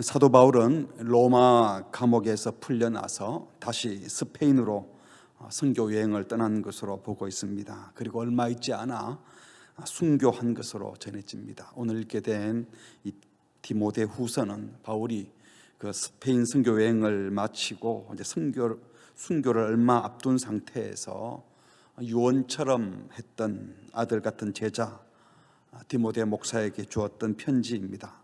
사도 바울은 로마 감옥에서 풀려나서 다시 스페인으로 선교 여행을 떠난 것으로 보고 있습니다. 그리고 얼마 있지 않아 순교한 것으로 전해집니다. 오늘 읽게 된 이 디모데후서는 바울이 그 스페인 선교 여행을 마치고 이제 순교를 얼마 앞둔 상태에서 유언처럼 했던 아들 같은 제자 디모데 목사에게 주었던 편지입니다.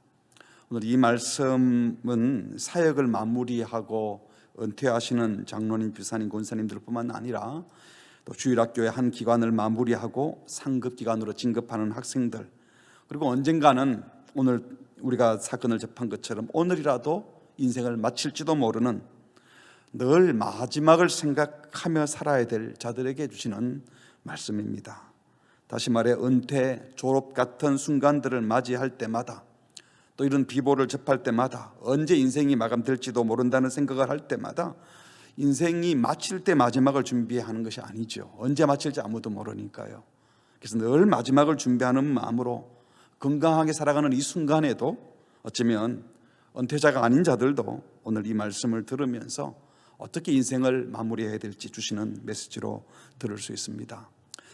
오늘 이 말씀은 사역을 마무리하고 은퇴하시는 장로님, 집사님, 권사님들뿐만 아니라 또 주일학교의 한 기관을 마무리하고 상급 기관으로 진급하는 학생들, 그리고 언젠가는 오늘 우리가 사건을 접한 것처럼 오늘이라도 인생을 마칠지도 모르는 늘 마지막을 생각하며 살아야 될 자들에게 주시는 말씀입니다. 다시 말해 은퇴, 졸업 같은 순간들을 맞이할 때마다, 또 이런 비보를 접할 때마다, 언제 인생이 마감될지도 모른다는 생각을 할 때마다 인생이 마칠 때 마지막을 준비하는 것이 아니죠. 언제 마칠지 아무도 모르니까요. 그래서 늘 마지막을 준비하는 마음으로 건강하게 살아가는 이 순간에도 어쩌면 은퇴자가 아닌 자들도 오늘 이 말씀을 들으면서 어떻게 인생을 마무리해야 될지 주시는 메시지로 들을 수 있습니다.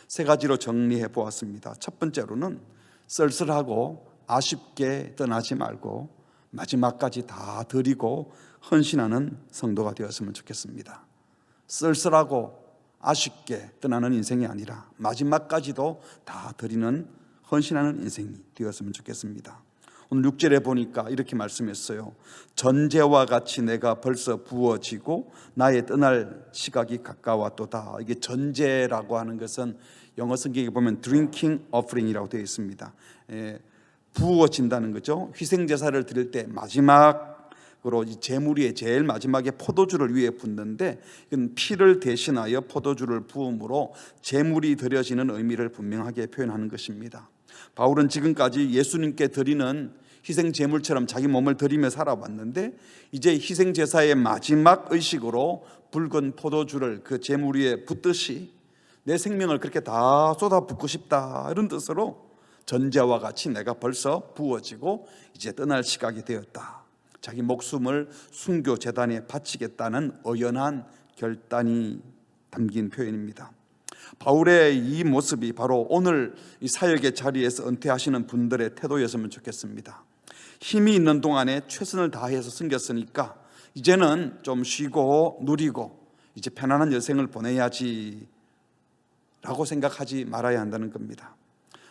세 가지로 정리해 보았습니다. 첫 번째로는 쓸쓸하고 아쉽게 떠나지 말고 마지막까지 다 드리고 헌신하는 성도가 되었으면 좋겠습니다. 쓸쓸하고 아쉽게 떠나는 인생이 아니라 마지막까지도 다 드리는 헌신하는 인생이 되었으면 좋겠습니다. 오늘 6절에 보니까 이렇게 말씀했어요. 전제와 같이 내가 벌써 부어지고 나의 떠날 시각이 가까웠도다. 이게 전제라고 하는 것은 영어 성경에 보면 drinking offering이라고 되어 있습니다. 부어진다는 거죠. 희생제사를 드릴 때 마지막으로 이 제물 위에 제일 마지막에 포도주를 위에 붓는데 이건 피를 대신하여 포도주를 부음으로 제물이 드려지는 의미를 분명하게 표현하는 것입니다. 바울은 지금까지 예수님께 드리는 희생제물처럼 자기 몸을 드리며 살아왔는데 이제 희생제사의 마지막 의식으로 붉은 포도주를 그 제물 위에 붓듯이 내 생명을 그렇게 다 쏟아붓고 싶다, 이런 뜻으로 전제와 같이 내가 벌써 부어지고 이제 떠날 시각이 되었다. 자기 목숨을 순교 재단에 바치겠다는 의연한 결단이 담긴 표현입니다. 바울의 이 모습이 바로 오늘 이 사역의 자리에서 은퇴하시는 분들의 태도였으면 좋겠습니다. 힘이 있는 동안에 최선을 다해서 섬겼으니까 이제는 좀 쉬고 누리고 이제 편안한 여생을 보내야지 라고 생각하지 말아야 한다는 겁니다.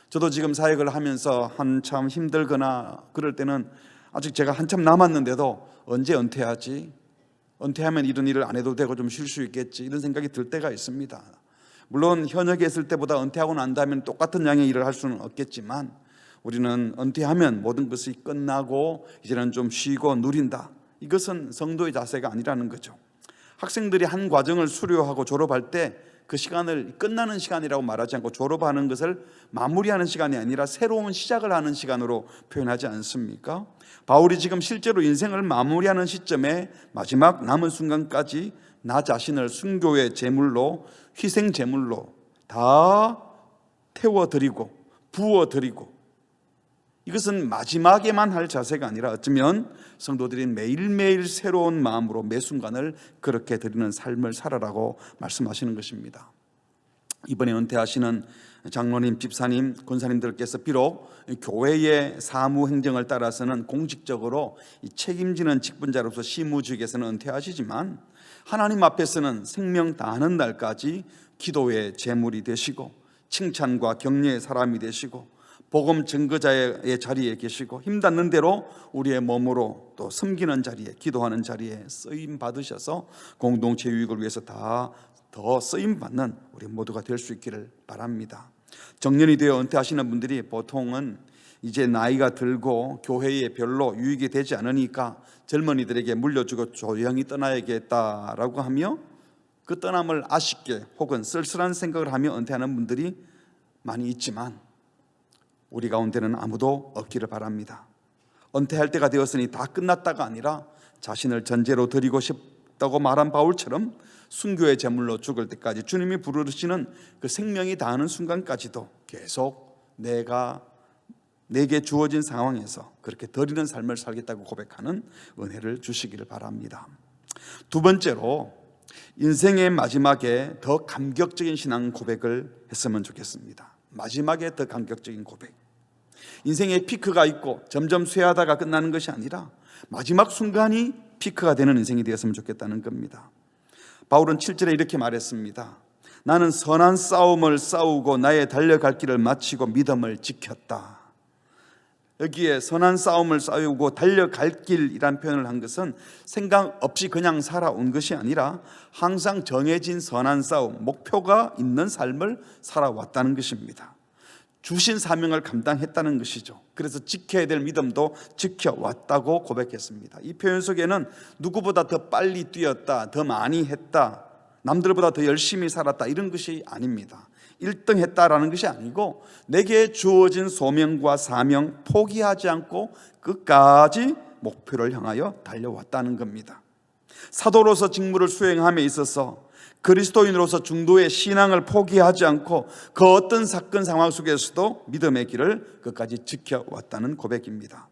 저도 지금 사역을 하면서 한참 힘들거나 그럴 때는 아직 제가 한참 남았는데도 언제 은퇴하지? 은퇴하면 이런 일을 안 해도 되고 좀 쉴 수 있겠지, 이런 생각이 들 때가 있습니다. 물론 현역에 있을 때보다 은퇴하고 난 다음에 똑같은 양의 일을 할 수는 없겠지만 우리는 은퇴하면 모든 것이 끝나고 이제는 좀 쉬고 누린다, 이것은 성도의 자세가 아니라는 거죠. 학생들이 한 과정을 수료하고 졸업할 때 그 시간을 끝나는 시간이라고 말하지 않고 졸업하는 것을 마무리하는 시간이 아니라 새로운 시작을 하는 시간으로 표현하지 않습니까? 바울이 지금 실제로 인생을 마무리하는 시점에 마지막 남은 순간까지 나 자신을 순교의 제물로, 희생 제물로 다 태워드리고 부어드리고, 이것은 마지막에만 할 자세가 아니라 어쩌면 성도들이 매일매일 새로운 마음으로 매 순간을 그렇게 드리는 삶을 살아라고 말씀하시는 것입니다. 이번에 은퇴하시는 장로님, 집사님, 권사님들께서 비록 교회의 사무 행정을 따라서는 공직적으로 책임지는 직분자로서 시무직에서는 은퇴하시지만 하나님 앞에서는 생명 다하는 날까지 기도의 제물이 되시고 칭찬과 격려의 사람이 되시고 복음 증거자의 자리에 계시고 힘닿는 대로 우리의 몸으로 또 섬기는 자리에, 기도하는 자리에 쓰임 받으셔서 공동체 유익을 위해서 다 더 쓰임 받는 우리 모두가 될 수 있기를 바랍니다. 정년이 되어 은퇴하시는 분들이 보통은 이제 나이가 들고 교회에 별로 유익이 되지 않으니까 젊은이들에게 물려주고 조용히 떠나야겠다라고 하며 그 떠남을 아쉽게 혹은 쓸쓸한 생각을 하며 은퇴하는 분들이 많이 있지만 우리 가운데는 아무도 없기를 바랍니다. 은퇴할 때가 되었으니 다 끝났다가 아니라 자신을 전제로 드리고 싶다고 말한 바울처럼 순교의 제물로 죽을 때까지 주님이 부르시는 그 생명이 다하는 순간까지도 계속 내가 내게 주어진 상황에서 그렇게 드리는 삶을 살겠다고 고백하는 은혜를 주시기를 바랍니다. 두 번째로, 인생의 마지막에 더 감격적인 신앙 고백을 했으면 좋겠습니다. 마지막에 더 감격적인 고백. 인생의 피크가 있고 점점 쇠하다가 끝나는 것이 아니라 마지막 순간이 피크가 되는 인생이 되었으면 좋겠다는 겁니다. 바울은 7절에 이렇게 말했습니다. 나는 선한 싸움을 싸우고 나의 달려갈 길을 마치고 믿음을 지켰다. 여기에 선한 싸움을 싸우고 달려갈 길이란 표현을 한 것은 생각 없이 그냥 살아온 것이 아니라 항상 정해진 선한 싸움, 목표가 있는 삶을 살아왔다는 것입니다. 주신 사명을 감당했다는 것이죠. 그래서 지켜야 될 믿음도 지켜왔다고 고백했습니다. 이 표현 속에는 누구보다 더 빨리 뛰었다, 더 많이 했다, 남들보다 더 열심히 살았다 이런 것이 아닙니다. 1등 했다라는 것이 아니고 내게 주어진 소명과 사명 포기하지 않고 끝까지 목표를 향하여 달려왔다는 겁니다. 사도로서 직무를 수행함에 있어서 그리스도인으로서 중도의 신앙을 포기하지 않고 그 어떤 사건 상황 속에서도 믿음의 길을 끝까지 지켜왔다는 고백입니다.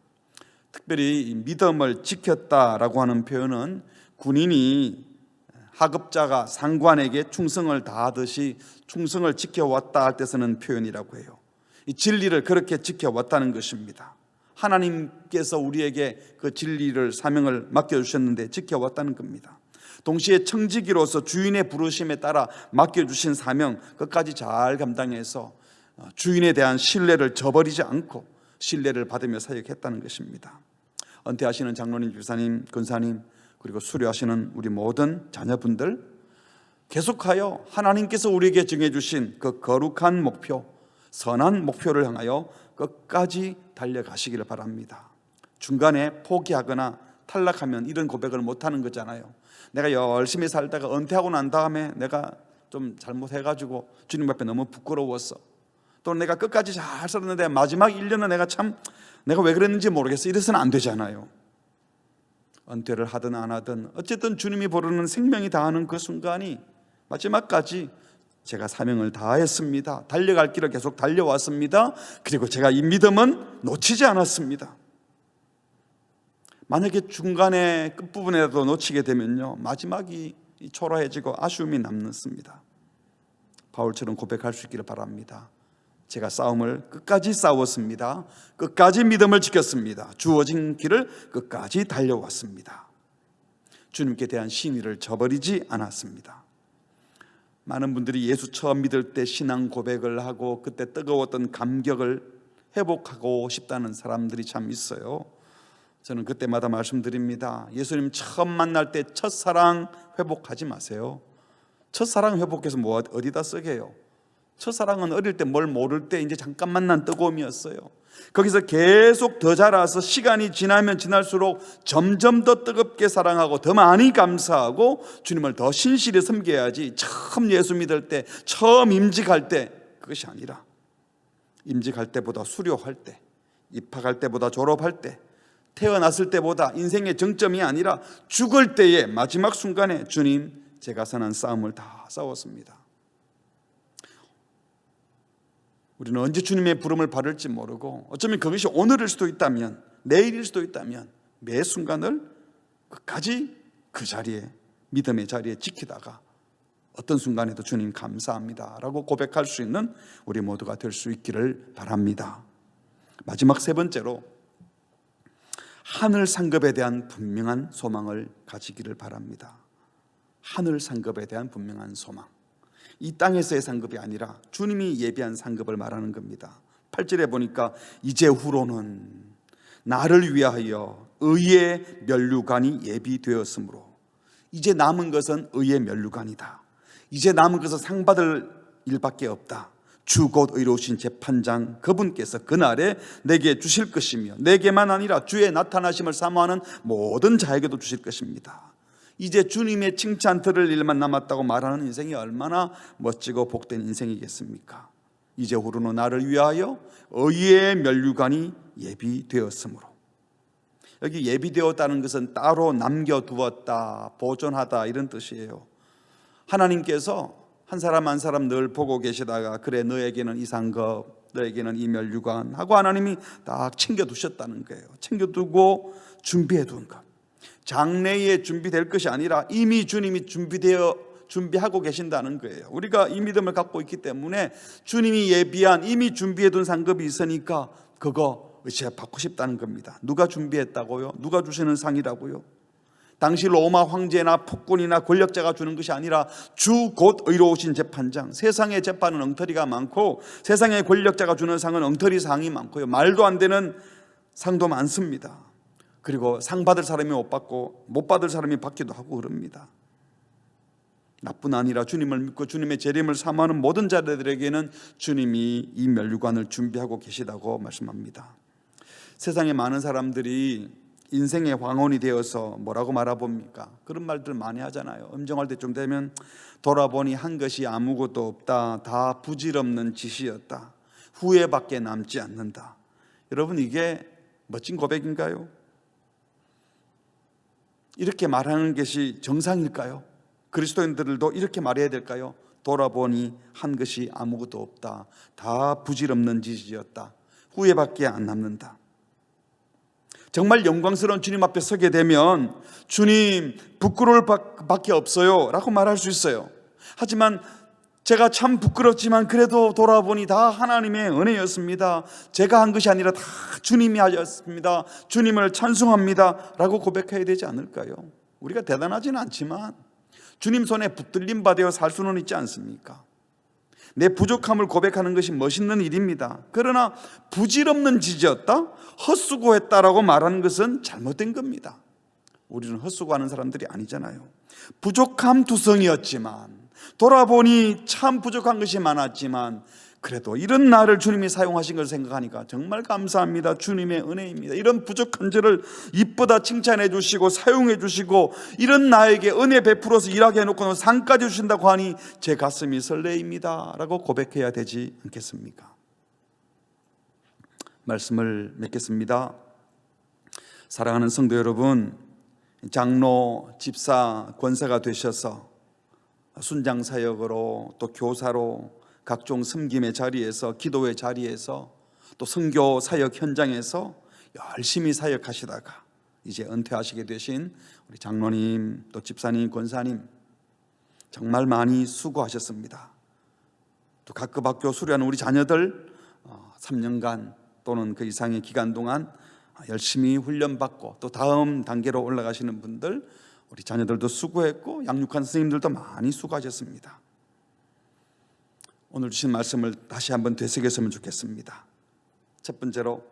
특별히 이 믿음을 지켰다라고 하는 표현은 군인이 하급자가 상관에게 충성을 다하듯이 충성을 지켜왔다 할 때 쓰는 표현이라고 해요. 이 진리를 그렇게 지켜왔다는 것입니다. 하나님께서 우리에게 그 진리를 사명을 맡겨주셨는데 지켜왔다는 겁니다. 동시에 청지기로서 주인의 부르심에 따라 맡겨주신 사명 끝까지 잘 감당해서 주인에 대한 신뢰를 저버리지 않고 신뢰를 받으며 사역했다는 것입니다. 은퇴하시는 장로님, 집사님, 권사님, 그리고 수료하시는 우리 모든 자녀분들, 계속하여 하나님께서 우리에게 정해주신 그 거룩한 목표, 선한 목표를 향하여 끝까지 달려가시기를 바랍니다. 중간에 포기하거나 탈락하면 이런 고백을 못하는 거잖아요. 내가 열심히 살다가 은퇴하고 난 다음에 내가 좀 잘못해가지고 주님 앞에 너무 부끄러웠어, 또는 내가 끝까지 잘 살았는데 마지막 1년은 내가 왜 그랬는지 모르겠어, 이래서는 안 되잖아요. 은퇴를 하든 안 하든 어쨌든 주님이 부르는 생명이 다하는 그 순간이 마지막까지 제가 사명을 다했습니다, 달려갈 길을 계속 달려왔습니다, 그리고 제가 이 믿음은 놓치지 않았습니다. 만약에 중간에 끝부분에라도 놓치게 되면요, 마지막이 초라해지고 아쉬움이 남습니다. 바울처럼 고백할 수 있기를 바랍니다. 제가 싸움을 끝까지 싸웠습니다. 끝까지 믿음을 지켰습니다. 주어진 길을 끝까지 달려왔습니다. 주님께 대한 신의를 저버리지 않았습니다. 많은 분들이 예수 처음 믿을 때 신앙 고백을 하고 그때 뜨거웠던 감격을 회복하고 싶다는 사람들이 참 있어요. 저는 그때마다 말씀드립니다. 예수님 처음 만날 때 첫사랑 회복하지 마세요. 첫사랑 회복해서 뭐 어디다 쓰게요? 첫사랑은 어릴 때 뭘 모를 때 이제 잠깐 만난 뜨거움이었어요. 거기서 계속 더 자라서 시간이 지나면 지날수록 점점 더 뜨겁게 사랑하고 더 많이 감사하고 주님을 더 신실히 섬겨야지, 처음 예수 믿을 때, 처음 임직할 때 그것이 아니라 임직할 때보다 수료할 때, 입학할 때보다 졸업할 때, 태어났을 때보다 인생의 정점이 아니라 죽을 때의 마지막 순간에 주님, 제가 선한 싸움을 다 싸웠습니다. 우리는 언제 주님의 부름을 받을지 모르고, 어쩌면 그것이 오늘일 수도 있다면, 내일일 수도 있다면 매 순간을 끝까지 그 자리에, 믿음의 자리에 지키다가 어떤 순간에도 주님 감사합니다 라고 고백할 수 있는 우리 모두가 될 수 있기를 바랍니다. 마지막 세 번째로, 하늘 상급에 대한 분명한 소망을 가지기를 바랍니다. 하늘 상급에 대한 분명한 소망. 이 땅에서의 상급이 아니라 주님이 예비한 상급을 말하는 겁니다. 8절에 보니까 이제 후로는 나를 위하여 의의 면류관이 예비되었으므로, 이제 남은 것은 의의 면류관이다. 이제 남은 것은 상 받을 일밖에 없다. 주 곧 의로우신 재판장 그분께서 그날에 내게 주실 것이며, 내게만 아니라 주의 나타나심을 사모하는 모든 자에게도 주실 것입니다. 이제 주님의 칭찬 들을 일만 남았다고 말하는 인생이 얼마나 멋지고 복된 인생이겠습니까? 이제 후로는 나를 위하여 의의 면류관이 예비되었으므로. 여기 예비되었다는 것은 따로 남겨두었다, 보존하다 이런 뜻이에요. 하나님께서 한 사람 한 사람 늘 보고 계시다가, 그래 너에게는 이 상급, 너에게는 이 멸류관 하고 하나님이 딱 챙겨두셨다는 거예요. 챙겨두고 준비해둔 것. 장래에 준비될 것이 아니라 이미 주님이 준비하고 계신다는 거예요. 우리가 이 믿음을 갖고 있기 때문에 주님이 예비한 이미 준비해둔 상급이 있으니까 그거 이제 받고 싶다는 겁니다. 누가 준비했다고요? 누가 주시는 상이라고요? 당시 로마 황제나 폭군이나 권력자가 주는 것이 아니라 주 곧 의로우신 재판장. 세상의 재판은 엉터리가 많고 세상의 권력자가 주는 상은 엉터리 상이 많고요, 말도 안 되는 상도 많습니다. 그리고 상 받을 사람이 못 받고 못 받을 사람이 받기도 하고 그럽니다. 나뿐 아니라 주님을 믿고 주님의 재림을 사모하는 모든 자들에게는 주님이 이 멸류관을 준비하고 계시다고 말씀합니다. 세상에 많은 사람들이 인생의 황혼이 되어서 뭐라고 말해봅니까? 그런 말들 많이 하잖아요. 음정할 때쯤 되면 돌아보니 한 것이 아무것도 없다, 다 부질없는 짓이었다, 후회밖에 남지 않는다. 여러분, 이게 멋진 고백인가요? 이렇게 말하는 것이 정상일까요? 그리스도인들도 이렇게 말해야 될까요? 돌아보니 한 것이 아무것도 없다, 다 부질없는 짓이었다, 후회밖에 안 남는다. 정말 영광스러운 주님 앞에 서게 되면 주님 부끄러울 밖에 없어요 라고 말할 수 있어요. 하지만 제가 참 부끄럽지만 그래도 돌아보니 다 하나님의 은혜였습니다, 제가 한 것이 아니라 다 주님이 하셨습니다, 주님을 찬송합니다 라고 고백해야 되지 않을까요? 우리가 대단하지는 않지만 주님 손에 붙들림 받아 살 수는 있지 않습니까? 내 부족함을 고백하는 것이 멋있는 일입니다. 그러나 부질없는 짓이었다, 헛수고했다라고 말하는 것은 잘못된 겁니다. 우리는 헛수고하는 사람들이 아니잖아요. 부족함 투성이었지만, 돌아보니 참 부족한 것이 많았지만 그래도 이런 나를 주님이 사용하신 걸 생각하니까 정말 감사합니다. 주님의 은혜입니다. 이런 부족한 저를 이쁘다 칭찬해 주시고 사용해 주시고 이런 나에게 은혜 베풀어서 일하게 해놓고 상까지 주신다고 하니 제 가슴이 설레입니다 라고 고백해야 되지 않겠습니까? 말씀을 맺겠습니다. 사랑하는 성도 여러분, 장로, 집사, 권사가 되셔서 순장 사역으로 또 교사로 각종 섬김의 자리에서, 기도의 자리에서, 또 선교 사역 현장에서 열심히 사역하시다가 이제 은퇴하시게 되신 우리 장로님, 또 집사님, 권사님 정말 많이 수고하셨습니다. 또 각급 학교 수료하는 우리 자녀들 3년간 또는 그 이상의 기간 동안 열심히 훈련받고 또 다음 단계로 올라가시는 분들, 우리 자녀들도 수고했고 양육한 선생님들도 많이 수고하셨습니다. 오늘 주신 말씀을 다시 한번 되새겼으면 좋겠습니다. 첫 번째로,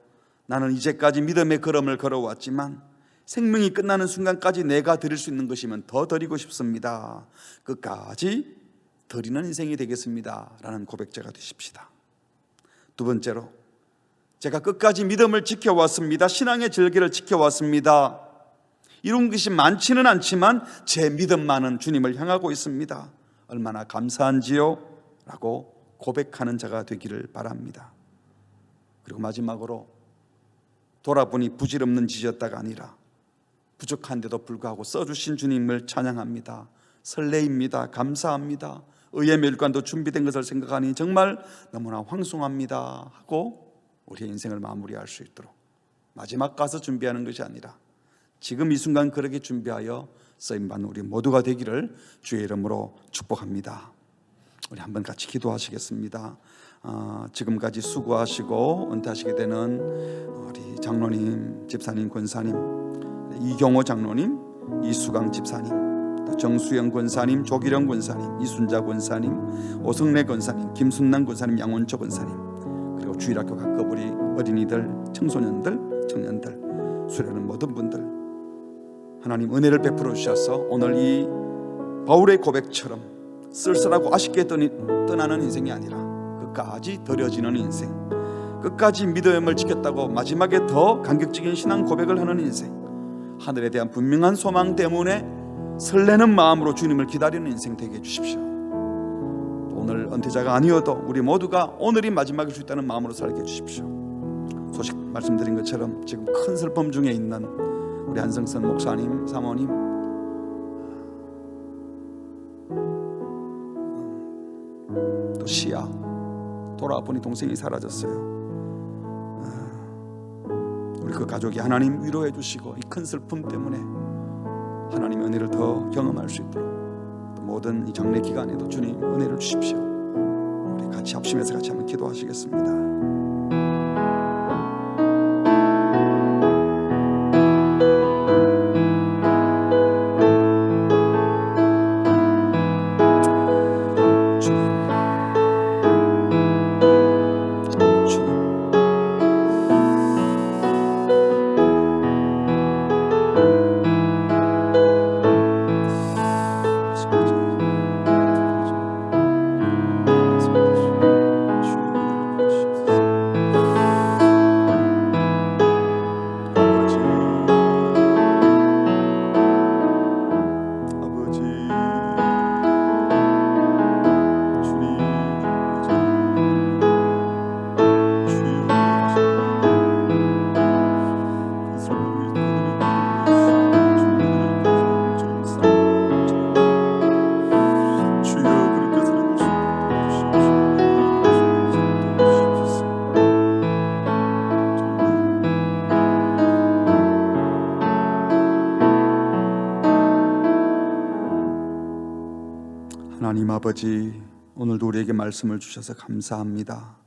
나는 이제까지 믿음의 걸음을 걸어왔지만 생명이 끝나는 순간까지 내가 드릴 수 있는 것이면 더 드리고 싶습니다. 끝까지 드리는 인생이 되겠습니다 라는 고백자가 되십시다. 두 번째로, 제가 끝까지 믿음을 지켜왔습니다. 신앙의 절개를 지켜왔습니다. 이룬 것이 많지는 않지만 제 믿음만은 주님을 향하고 있습니다. 얼마나 감사한지요? 라고 고백하는 자가 되기를 바랍니다. 그리고 마지막으로, 돌아보니 부질없는 짓이었다가 아니라 부족한데도 불구하고 써주신 주님을 찬양합니다. 설레입니다. 감사합니다. 의의 멸관도 준비된 것을 생각하니 정말 너무나 황송합니다 하고 우리의 인생을 마무리할 수 있도록, 마지막 가서 준비하는 것이 아니라 지금 이 순간 그렇게 준비하여 쓰임받는 우리 모두가 되기를 주의 이름으로 축복합니다. 우리 한번 같이 기도하시겠습니다. 지금까지 수고하시고 은퇴하시게 되는 우리 장로님, 집사님, 권사님, 이경호 장로님, 이수강 집사님, 또 정수영 권사님, 조기령 권사님, 이순자 권사님, 오승래 권사님, 김순남 권사님, 양원초 권사님, 그리고 주일학교 각급 우리 어린이들, 청소년들, 청년들, 수련하는 모든 분들, 하나님 은혜를 베풀어 주셔서 오늘 이 바울의 고백처럼 쓸쓸하고 아쉽게 떠나는 인생이 아니라 끝까지 드려지는 인생, 끝까지 믿음을 지켰다고 마지막에 더 감격적인 신앙 고백을 하는 인생, 하늘에 대한 분명한 소망 때문에 설레는 마음으로 주님을 기다리는 인생 되게 해주십시오. 오늘 은퇴자가 아니어도 우리 모두가 오늘이 마지막일 수 있다는 마음으로 살게 해주십시오. 소식 말씀드린 것처럼 지금 큰 슬픔 중에 있는 우리 한성선 목사님, 사모님, 또 시야, 돌아보니 동생이 사라졌어요. 우리 그 가족이 하나님 위로해 주시고 이 큰 슬픔 때문에 하나님의 은혜를 더 경험할 수 있도록, 또 모든 이 장례 기간에도 주님 은혜를 주십시오. 우리 같이 합심해서 같이 한번 기도하시겠습니다. 하나님 아버지, 오늘도 우리에게 말씀을 주셔서 감사합니다.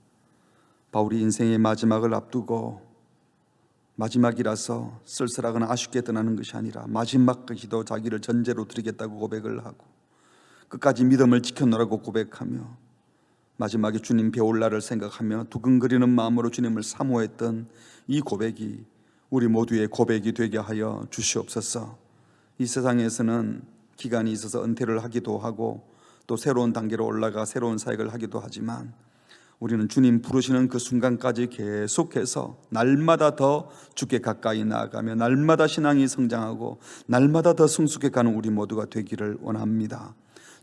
바울이 인생의 마지막을 앞두고 마지막이라서 쓸쓸하거나 아쉽게 떠나는 것이 아니라 마지막까지도 자기를 전제로 드리겠다고 고백을 하고 끝까지 믿음을 지켜놓으라고 고백하며 마지막에 주님 배울 날을 생각하며 두근거리는 마음으로 주님을 사모했던 이 고백이 우리 모두의 고백이 되게 하여 주시옵소서. 이 세상에서는 기간이 있어서 은퇴를 하기도 하고 또 새로운 단계로 올라가 새로운 사역을 하기도 하지만 우리는 주님 부르시는 그 순간까지 계속해서 날마다 더 주께 가까이 나아가며 날마다 신앙이 성장하고 날마다 더 성숙해가는 우리 모두가 되기를 원합니다.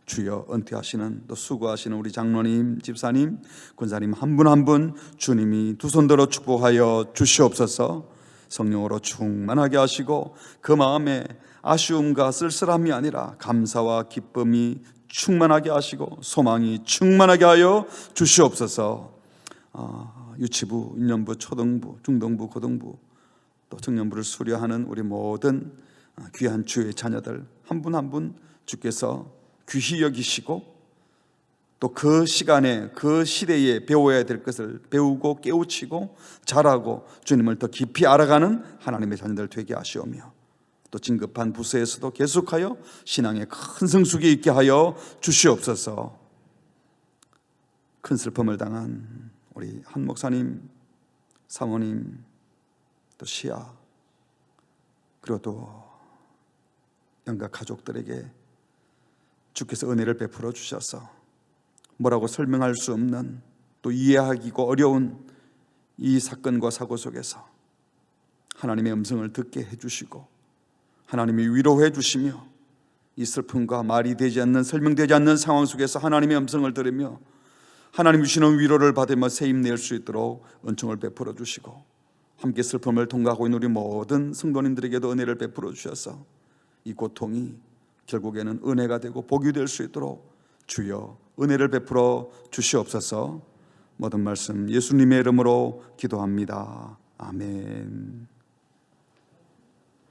주여, 은퇴하시는 또 수고하시는 우리 장로님, 집사님, 권사님 한 분 한 분 주님이 두 손 들어 축복하여 주시옵소서. 성령으로 충만하게 하시고 그 마음에 아쉬움과 쓸쓸함이 아니라 감사와 기쁨이 충만하게 하시고 소망이 충만하게 하여 주시옵소서. 유치부, 유년부, 초등부, 중등부, 고등부 또 청년부를 수료하는 우리 모든 귀한 주의 자녀들 한 분 한 분 주께서 귀히 여기시고 또 그 시간에 그 시대에 배워야 될 것을 배우고 깨우치고 잘하고 주님을 더 깊이 알아가는 하나님의 자녀들 되게 하시오며 또 진급한 부서에서도 계속하여 신앙의 큰 성숙이 있게 하여 주시옵소서. 큰 슬픔을 당한 우리 한 목사님, 사모님, 또 시아 그리고 또 양가 가족들에게 주께서 은혜를 베풀어 주셔서 뭐라고 설명할 수 없는 또 이해하기고 어려운 이 사건과 사고 속에서 하나님의 음성을 듣게 해주시고 하나님이 위로해 주시며 이 슬픔과 말이 되지 않는 설명되지 않는 상황 속에서 하나님의 음성을 들으며 하나님 주시는 위로를 받으며 새 힘낼 수 있도록 은총을 베풀어 주시고 함께 슬픔을 통과하고 있는 우리 모든 성도님들에게도 은혜를 베풀어 주셔서 이 고통이 결국에는 은혜가 되고 복이 될 수 있도록 주여 은혜를 베풀어 주시옵소서. 모든 말씀 예수님의 이름으로 기도합니다. 아멘.